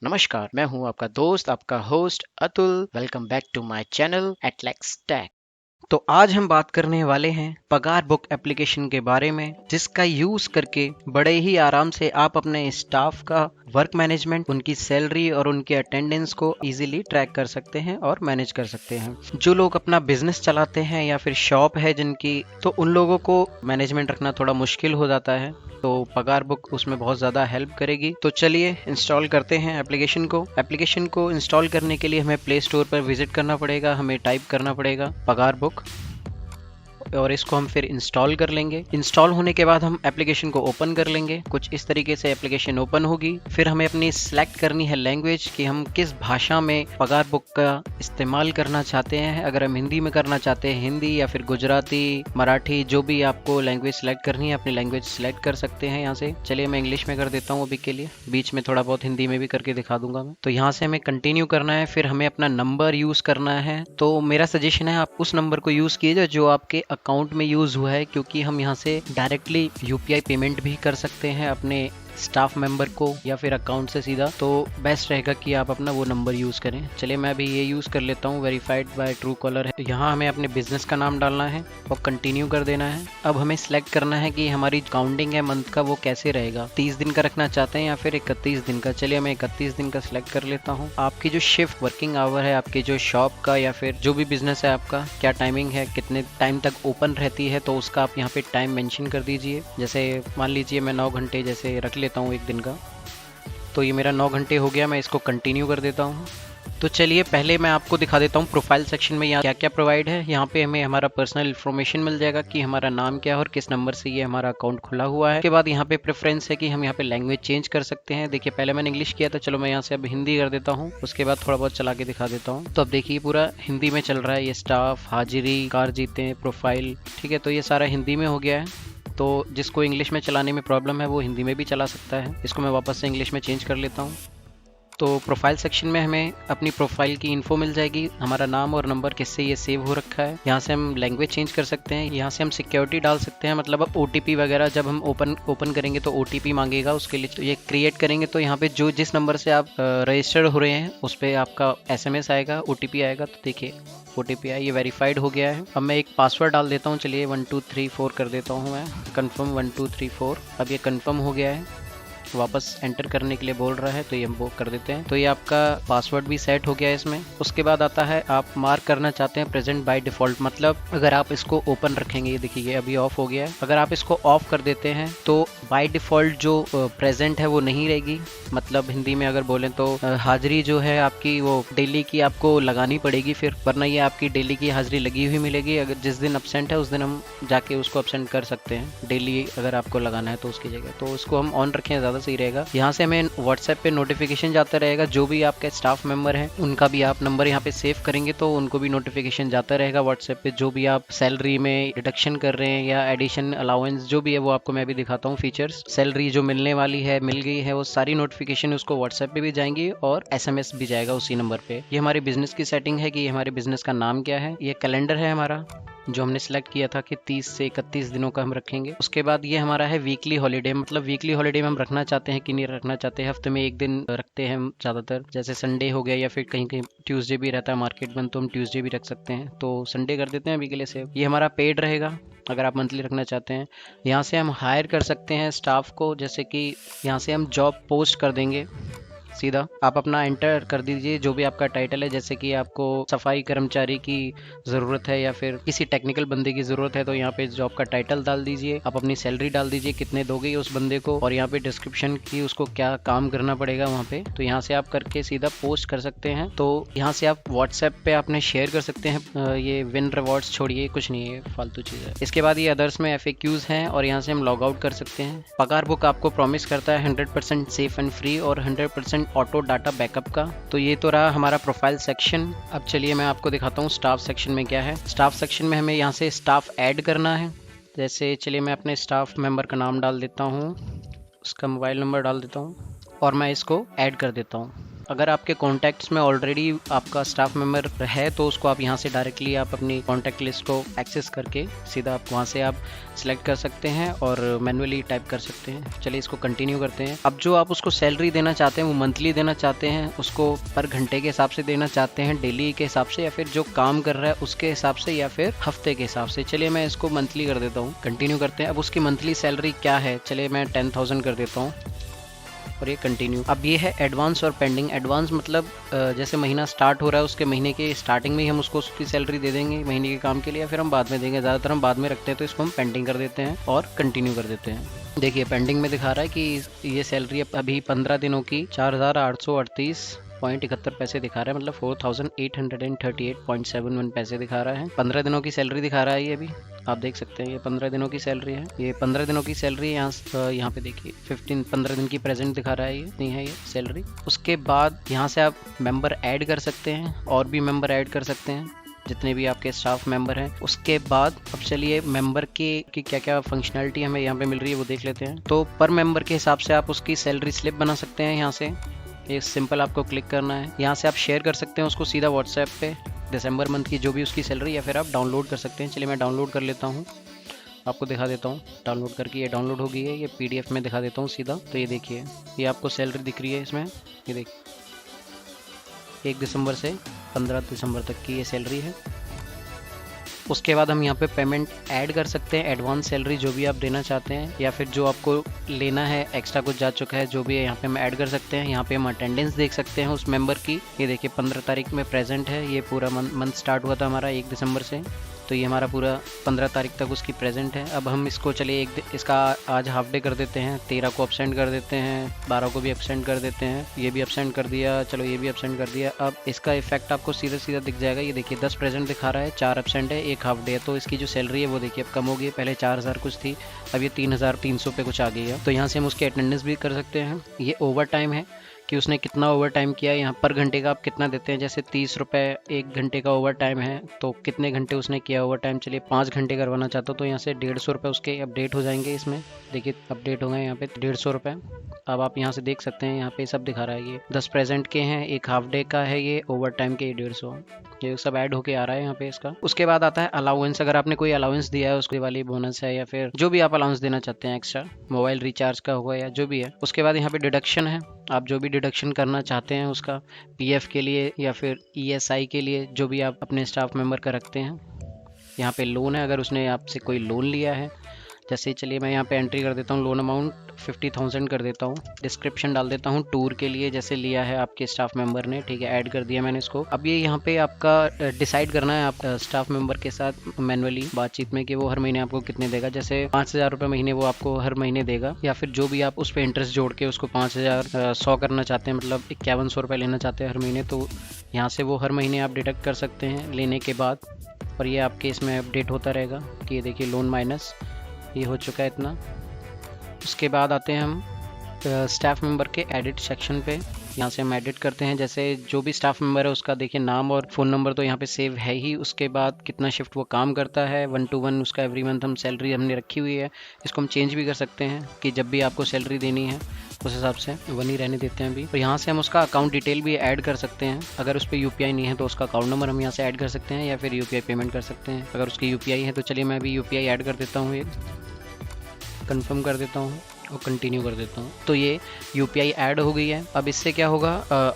नमस्कार, मैं हूं आपका दोस्त, आपका host Atul. Welcome back to my channel Atlex tech. तो आज हम बात करने वाले हैं पगार बुक एप्लीकेशन के बारे में, जिसका यूज करके बड़े ही आराम से आप अपने स्टाफ का वर्क मैनेजमेंट, उनकी सैलरी और उनके अटेंडेंस को इजीली ट्रैक कर सकते हैं और मैनेज कर सकते हैं। जो लोग अपना बिजनेस चलाते हैं या फिर शॉप है जिनकी, तो उन लोगों को मैनेजमेंट रखना थोड़ा मुश्किल हो जाता है, तो पगार बुक उसमें बहुत ज़्यादा हेल्प करेगी। तो चलिए इंस्टॉल करते हैं एप्लीकेशन को इंस्टॉल करने के लिए हमें प्ले स्टोर पर विजिट करना पड़ेगा। हमें टाइप करना पड़ेगा पगार बुक और इसको हम फिर इंस्टॉल कर लेंगे। इंस्टॉल होने के बाद हम एप्लीकेशन को ओपन कर लेंगे। कुछ इस तरीके से एप्लीकेशन ओपन होगी। फिर हमें अपनी सिलेक्ट करनी है लैंग्वेज कि हम किस भाषा में पगार बुक का इस्तेमाल करना चाहते हैं। अगर हम हिंदी में करना चाहते हैं हिंदी, या फिर गुजराती, मराठी, जो भी आपको लैंग्वेज सिलेक्ट करनी है अपनी लैंग्वेज सिलेक्ट कर सकते हैं यहाँ से। चलिए मैं इंग्लिश में कर देता हूँ अभी के लिए, बीच में थोड़ा बहुत हिंदी में भी करके दिखा दूंगा मैं। तो यहाँ से हमें कंटिन्यू करना है। फिर हमें अपना नंबर यूज करना है। तो मेरा सजेशन है आप उस नंबर को यूज कीजिए जो आपके अकाउंट में यूज हुआ है, क्योंकि हम यहाँ से डायरेक्टली यूपीआई पेमेंट भी कर सकते हैं अपने स्टाफ मेंबर को या फिर अकाउंट से सीधा। तो बेस्ट रहेगा कि आप अपना वो नंबर यूज़ करें। चलिए मैं अभी ये यूज़ कर लेता हूँ, वेरीफाइड बाय ट्रू कॉलर है। तो यहाँ हमें अपने बिजनेस का नाम डालना है और कंटिन्यू कर देना है। अब हमें सिलेक्ट करना है कि हमारी काउंटिंग है मंथ का वो कैसे रहेगा, 30 दिन का रखना चाहते हैं या फिर 31 दिन का। चलिए मैं 31 दिन का सिलेक्ट कर लेता हूँ। आपकी जो शिफ्ट वर्किंग आवर है, आपके जो शॉप का या फिर जो भी बिजनेस है आपका, क्या टाइमिंग है, कितने टाइम तक ओपन रहती है, तो उसका आप यहाँ पे टाइम मेंशन कर दीजिए। जैसे मान लीजिए मैं 9 घंटे जैसे रख लेता हूँ एक दिन का। तो ये मेरा 9 घंटे हो गया, मैं इसको कंटिन्यू कर देता हूँ। तो चलिए पहले मैं आपको दिखा देता हूँ प्रोफाइल सेक्शन में यहाँ क्या क्या प्रोवाइड है। यहाँ पे हमें हमारा पर्सनल इन्फॉर्मेशन मिल जाएगा कि हमारा नाम क्या है और किस नंबर से ये हमारा अकाउंट खुला हुआ है। उसके बाद यहाँ पे प्रेफरेंस है कि हम यहाँ पे लैंग्वेज चेंज कर सकते हैं। देखिए पहले मैंने इंग्लिश किया था, चलो मैं यहाँ से अब हिंदी कर देता हूँ। उसके बाद थोड़ा बहुत चला के दिखा देता हूँ। तो अब देखिए पूरा हिंदी में चल रहा है। ये स्टाफ, हाजिरी, कार जीते, प्रोफाइल, ठीक है। तो ये सारा हिंदी में हो गया है। तो जिसको इंग्लिश में चलाने में प्रॉब्लम है वो हिंदी में भी चला सकता है। इसको मैं वापस से इंग्लिश में चेंज कर लेता हूँ। तो प्रोफाइल सेक्शन में हमें अपनी प्रोफाइल की इन्फो मिल जाएगी, हमारा नाम और नंबर किससे ये सेव हो रखा है। यहाँ से हम लैंग्वेज चेंज कर सकते हैं। यहाँ से हम सिक्योरिटी डाल सकते हैं, मतलब अब ओटीपी वगैरह जब हम ओपन करेंगे तो ओटीपी मांगेगा उसके लिए। तो ये क्रिएट करेंगे तो यहाँ पे जो जिस नंबर से आप रजिस्टर्ड हो रहे हैं उस पर आपका एसएमएस आएगा, ओटीपी आएगा। तो देखिए ओटीपी आया, ये वेरीफाइड हो गया है। अब मैं एक पासवर्ड डाल देता हूँ। चलिए 1234 कर देता हूँ मैं, कन्फर्म 1234। अब ये कन्फर्म हो गया है। वापस एंटर करने के लिए बोल रहा है, तो ये हम वो कर देते हैं। तो ये आपका पासवर्ड भी सेट हो गया है इसमें। उसके बाद आता है आप मार्क करना चाहते हैं प्रेजेंट बाय डिफॉल्ट, मतलब अगर आप इसको ओपन रखेंगे, ये देखिए अभी ऑफ हो गया है। अगर आप इसको ऑफ कर देते हैं तो बाय डिफॉल्ट जो प्रेजेंट है वो नहीं रहेगी। मतलब हिंदी में अगर बोलें तो हाजिरी जो है आपकी वो डेली की आपको लगानी पड़ेगी फिर, वरना ये आपकी डेली की हाजिरी लगी हुई मिलेगी। अगर जिस दिन अपसेंट है उस दिन हम जाके उसको अपसेंट कर सकते हैं डेली, अगर आपको लगाना है तो उसकी जगह। तो उसको हम ऑन रखें ज़्यादा सही रहेगा। यहाँ से हमें व्हाट्सएप पे नोटिफिकेशन जाता रहेगा। जो भी आपके स्टाफ मेंबर हैं उनका भी आप नंबर यहाँ पे सेव करेंगे तो उनको भी नोटिफिकेशन जाता रहेगा व्हाट्सएप पे। जो भी आप सैलरी में डिडक्शन कर रहे हैं या एडिशन अलाउंस जो भी है वो आपको मैं भी दिखाता हूँ फीचर्स। सैलरी जो मिलने वाली है, मिल गई है, वो सारी नोटिफिकेशन उसको व्हाट्सएप पे भी जाएंगी और एसएमएस भी जाएगा उसी नंबर पे। ये हमारे बिजनेस की सेटिंग है कि ये हमारे बिजनेस का नाम क्या है। ये कैलेंडर है हमारा जो हमने सेलेक्ट किया था कि 30 से 31 दिनों का हम रखेंगे। उसके बाद ये हमारा है वीकली हॉलीडे, मतलब वीकली हॉलीडे में हम रखना चाहते हैं कि नहीं रखना चाहते हैं। हफ्ते में एक दिन रखते हैं हम ज़्यादातर, जैसे संडे हो गया या फिर कहीं कहीं ट्यूसडे भी रहता है मार्केट बंद, तो हम ट्यूसडे भी रख सकते हैं। तो संडे कर देते हैं अभी के लिए सेव। ये हमारा पेड रहेगा अगर आप मंथली रखना चाहते हैं। यहाँ से हम हायर कर सकते हैं स्टाफ को, जैसे कि यहाँ से हम जॉब पोस्ट कर देंगे सीधा। आप अपना एंटर कर दीजिए जो भी आपका टाइटल है, जैसे कि आपको सफाई कर्मचारी की ज़रूरत है या फिर किसी टेक्निकल बंदे की ज़रूरत है, तो यहाँ पे जॉब का टाइटल डाल दीजिए। आप अपनी सैलरी डाल दीजिए कितने दोगे उस बंदे को, और यहाँ पे डिस्क्रिप्शन की उसको क्या काम करना पड़ेगा वहाँ पे। तो यहाँ से आप करके सीधा पोस्ट कर सकते हैं। तो यहाँ से आप व्हाट्सएप पे आपने शेयर कर सकते हैं। ये विन रिवॉर्ड्स छोड़िए, कुछ नहीं है, फालतू चीज़ है। इसके बाद ये अदर्स में FAQs हैं और यहाँ से हम लॉग आउट कर सकते हैं। पगार बुक आपको प्रॉमिस करता है 100% सेफ एंड फ्री और 100% ऑटो डाटा बैकअप का। तो ये तो रहा हमारा प्रोफाइल सेक्शन। अब चलिए मैं आपको दिखाता हूँ स्टाफ सेक्शन में क्या है। स्टाफ सेक्शन में हमें यहाँ से स्टाफ ऐड करना है। जैसे चलिए मैं अपने स्टाफ मेंबर का नाम डाल देता हूँ, उसका मोबाइल नंबर डाल देता हूँ और मैं इसको ऐड कर देता हूँ। अगर आपके कॉन्टैक्ट्स में ऑलरेडी आपका स्टाफ मेंबर है तो उसको आप यहाँ से डायरेक्टली आप अपनी कॉन्टैक्ट लिस्ट को एक्सेस करके सीधा आप वहाँ से आप सिलेक्ट कर सकते हैं और मैनुअली टाइप कर सकते हैं। चलिए इसको कंटिन्यू करते हैं। अब जो आप उसको सैलरी देना चाहते हैं वो मंथली देना चाहते हैं, उसको पर घंटे के हिसाब से देना चाहते हैं, डेली के हिसाब से, या फिर जो काम कर रहा है उसके हिसाब से, या फिर हफ्ते के हिसाब से। चलिए मैं इसको मंथली कर देता हूँ, कंटिन्यू करते हैं। अब उसकी मंथली सैलरी क्या है, चलिए मैं 10,000 कर देता हूँ और ये कंटिन्यू। अब ये है एडवांस और पेंडिंग। एडवांस मतलब जैसे महीना स्टार्ट हो रहा है उसके महीने के स्टार्टिंग में ही हम उसको उसकी सैलरी दे देंगे महीने के काम के लिए, या फिर हम बाद में देंगे। ज़्यादातर हम बाद में रखते हैं तो इसको हम पेंडिंग कर देते हैं और कंटिन्यू कर देते हैं। देखिए पेंडिंग में दिखा रहा है कि ये सैलरी अभी 15 दिनों की 4,838.71 पैसे दिखा रहा है, मतलब 4,838.71 पैसे दिखा रहा है। 15 दिनों की सैलरी दिखा रहा है ये भी, आप देख सकते हैं ये 15 दिनों की सैलरी है। ये 15 दिनों की सैलरी यहाँ पे देखिए 15 दिन की प्रेजेंट दिखा रहा है, ये नहीं है ये सैलरी। उसके बाद यहाँ से आप मेंबर ऐड कर सकते हैं और भी मेंबर ऐड कर सकते हैं जितने भी आपके स्टाफ मेंबर हैं। उसके बाद अब चलिए मेंबर की क्या क्या फंक्शनैलिटी हमें यहाँ पे मिल रही है वो देख लेते हैं। तो पर मेंबर के हिसाब से आप उसकी सैलरी स्लिप बना सकते हैं। यहाँ से ये सिंपल आपको क्लिक करना है, यहाँ से आप शेयर कर सकते हैं उसको सीधा व्हाट्सएप पे, दिसंबर मंथ की जो भी उसकी सैलरी, या फिर आप डाउनलोड कर सकते हैं। चलिए मैं डाउनलोड कर लेता हूँ, आपको दिखा देता हूँ डाउनलोड करके। ये डाउनलोड हो गई है, ये PDF में दिखा देता हूँ सीधा। तो ये देखिए ये आपको सैलरी दिख रही है इसमें, ये देखिए 1 दिसंबर से 15 दिसंबर तक की ये सैलरी है। उसके बाद हम यहाँ पे पेमेंट ऐड कर सकते हैं, एडवांस सैलरी जो भी आप देना चाहते हैं, या फिर जो आपको लेना है एक्स्ट्रा कुछ जा चुका है जो भी है यहाँ पे हम ऐड कर सकते हैं। यहाँ पे हम अटेंडेंस देख सकते हैं उस मेंबर की, ये देखिए 15 तारीख में प्रेजेंट है। ये पूरा मंथ स्टार्ट हुआ था हमारा 1 दिसंबर से, तो ये हमारा पूरा 15 तारीख तक उसकी प्रेजेंट है। अब हम इसको चलिए इसका आज हाफ डे कर देते हैं, 13 को एब्सेंट कर देते हैं, 12 को भी एब्सेंट कर देते हैं, ये भी एब्सेंट कर दिया, चलो ये भी एब्सेंट कर दिया। अब इसका इफेक्ट आपको सीधा सीधा दिख जाएगा, ये देखिए 10 प्रेजेंट दिखा रहा है, 4 एब्सेंट है, 1 हाफ डे है। तो इसकी जो सैलरी है वो देखिए अब कम हो गई, पहले 4,000 कुछ थी, अब ये 3,300 पे कुछ आ गई है। तो यहाँ से हम उसके अटेंडेंस भी कर सकते हैं। ये ओवर टाइम है कि उसने कितना ओवर टाइम किया है, यहाँ पर घंटे का आप कितना देते हैं, जैसे 30 रुपये 1 घंटे का ओवर टाइम है, तो कितने घंटे उसने किया ओवर टाइम। चलिए 5 घंटे करवाना चाहता हूँ तो यहाँ से 150 रुपये उसके अपडेट हो जाएंगे। इसमें देखिए अपडेट हो गए यहाँ पे 150 रुपये। अब आप यहाँ से देख सकते हैं यहाँ पे सब दिखा रहा है, ये 10 प्रेजेंट के हैं, 1 हाफ डे का है, ये ओवर टाइम के 150, ये सब ऐड होके आ रहा है यहाँ पे इसका। उसके बाद आता है अलाउंस। अगर आपने कोई अलाउंस दिया है उसके वाली बोनस है, या फिर जो भी आप अलाउंस देना चाहते हैं एक्स्ट्रा, मोबाइल रिचार्ज का होगा या जो भी है। उसके बाद यहाँ पे डिडक्शन है, आप जो भी डिडक्शन करना चाहते हैं उसका, PF के लिए या फिर ESI के लिए, जो भी आप अपने स्टाफ मेंबर का रखते हैं। यहाँ पे लोन है, अगर उसने आपसे कोई लोन लिया है, जैसे चलिए मैं यहाँ पे एंट्री कर देता हूँ, लोन अमाउंट 50,000 कर देता हूँ। डिस्क्रिप्शन डाल देता हूँ टूर के लिए जैसे लिया है आपके स्टाफ मेंबर ने, ठीक है, ऐड कर दिया मैंने इसको। अब ये यहाँ पे आपका डिसाइड करना है आप स्टाफ मेंबर के साथ मैनुअली बातचीत में कि वो हर महीने आपको कितने देगा। जैसे 5,000 रुपये महीने वो आपको हर महीने देगा, या फिर जो भी आप उस पर इंटरेस्ट जोड़ के उसको 5,100 करना चाहते हैं, मतलब 5100 रुपये लेना चाहते हैं हर महीने, तो यहाँ से वो हर महीने आप डिडक्ट कर सकते हैं लेने के बाद। और ये आपके इसमें अपडेट होता रहेगा कि ये देखिए लोन माइनस ये हो चुका है इतना। उसके बाद आते हैं हम स्टाफ मेंबर के एडिट सेक्शन पे, यहाँ से हम एडिट करते हैं। जैसे जो भी स्टाफ मेंबर है उसका देखिए नाम और फ़ोन नंबर तो यहाँ पे सेव है ही। उसके बाद कितना शिफ्ट वो काम करता है, 1 to 1 उसका एवरी मंथ हम सैलरी हमने रखी हुई है। इसको हम चेंज भी कर सकते हैं कि जब भी आपको सैलरी देनी है उस हिसाब से 1 ही रहने देते हैं अभी। और यहाँ से हम उसका अकाउंट डिटेल भी ऐड कर सकते हैं। अगर उस पर UPI नहीं है तो उसका अकाउंट नंबर हम यहाँ से ऐड कर सकते हैं, या फिर UPI पेमेंट कर सकते हैं। अगर उसकी UPI है तो चलिए मैं अभी UPI ऐड कर देता हूँ, एक कंफर्म कर देता हूँ और कंटिन्यू कर देता हूँ। तो ये UPI ऐड हो गई है। अब इससे क्या होगा,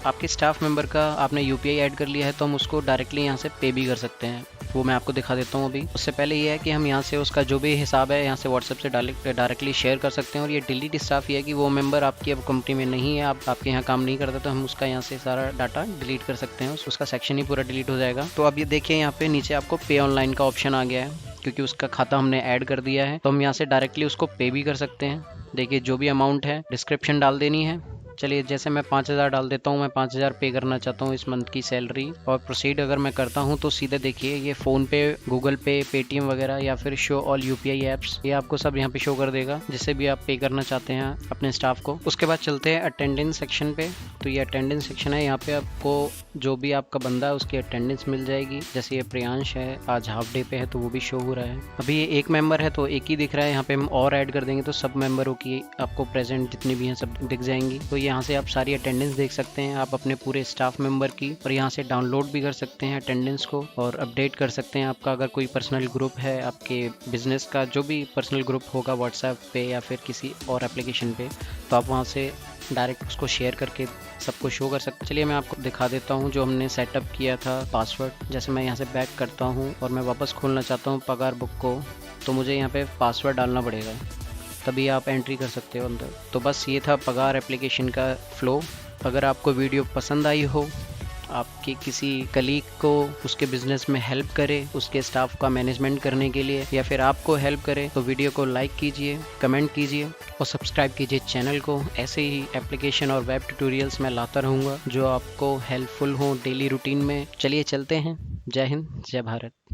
आपके स्टाफ मेंबर का आपने UPI ऐड कर लिया है तो हम उसको डायरेक्टली यहाँ से पे भी कर सकते हैं, वो मैं आपको दिखा देता हूँ अभी। उससे पहले ये है कि हम यहाँ से उसका जो भी हिसाब है यहाँ से व्हाट्सएप से डायरेक्टली शेयर कर सकते हैं। और ये डिलीट स्टाफ ये है कि वो मेंबर आपकी अब कंपनी में नहीं है, आपके यहाँ काम नहीं करता, तो हम उसका यहाँ से सारा डाटा डिलीट कर सकते हैं, उसका सेक्शन ही पूरा डिलीट हो जाएगा। तो अब ये देखिए यहाँ पे नीचे आपको पे ऑनलाइन का ऑप्शन आ गया है, क्योंकि उसका खाता हमने ऐड कर दिया है, तो हम यहाँ से डायरेक्टली उसको पे भी कर सकते हैं। देखिए जो भी अमाउंट है डिस्क्रिप्शन डाल देनी है। चलिए जैसे मैं 5,000 डाल देता हूँ, मैं 5,000 पे करना चाहता हूँ इस मंथ की सैलरी। और प्रोसीड अगर मैं करता हूँ तो सीधे देखिए ये फ़ोन पे, गूगल पे, पेटीएम वगैरह, या फिर शो ऑल UPI ऐप्स, ये आपको सब यहाँ पे शो कर देगा जिससे भी आप पे करना चाहते हैं अपने स्टाफ को। उसके बाद चलते हैं अटेंडेंस सेक्शन पे। तो ये अटेंडेंस सेक्शन है, यहाँ पे आपको जो भी आपका बंदा है उसकी अटेंडेंस मिल जाएगी। जैसे ये प्रियांश है, आज हाफ डे पे है तो वो भी शो हो रहा है। अभी ये एक मेंबर है तो एक ही दिख रहा है, यहाँ पे हम और ऐड कर देंगे तो सब मेंबरों की आपको प्रेजेंट जितनी भी हैं सब दिख जाएंगी। तो यहाँ से आप सारी अटेंडेंस देख सकते हैं, आप अपने पूरे स्टाफ मेंबर की, और यहाँ से डाउनलोड भी कर सकते हैं अटेंडेंस को और अपडेट कर सकते हैं। आपका अगर कोई पर्सनल ग्रुप है, आपके बिजनेस का जो भी पर्सनल ग्रुप होगा व्हाट्सएप पे या फिर किसी और एप्लीकेशन पे, तो आप वहाँ से डायरेक्ट उसको शेयर करके सबको शो कर सकते हैं। चलिए मैं आपको दिखा देता हूँ जो हमने सेटअप किया था पासवर्ड। जैसे मैं यहाँ से बैक करता हूँ और मैं वापस खोलना चाहता हूँ पगार बुक को, तो मुझे यहाँ पे पासवर्ड डालना पड़ेगा, तभी आप एंट्री कर सकते हो अंदर। तो बस ये था पगार एप्लीकेशन का फ्लो। अगर आपको वीडियो पसंद आई हो, आपके किसी कलीग को उसके बिजनेस में हेल्प करे, उसके स्टाफ का मैनेजमेंट करने के लिए, या फिर आपको हेल्प करे, तो वीडियो को लाइक कीजिए, कमेंट कीजिए और सब्सक्राइब कीजिए चैनल को। ऐसे ही एप्लीकेशन और वेब ट्यूटोरियल्स मैं लाता रहूँगा जो आपको हेल्पफुल हो डेली रूटीन में। चलिए चलते हैं। जय हिंद, जय भारत।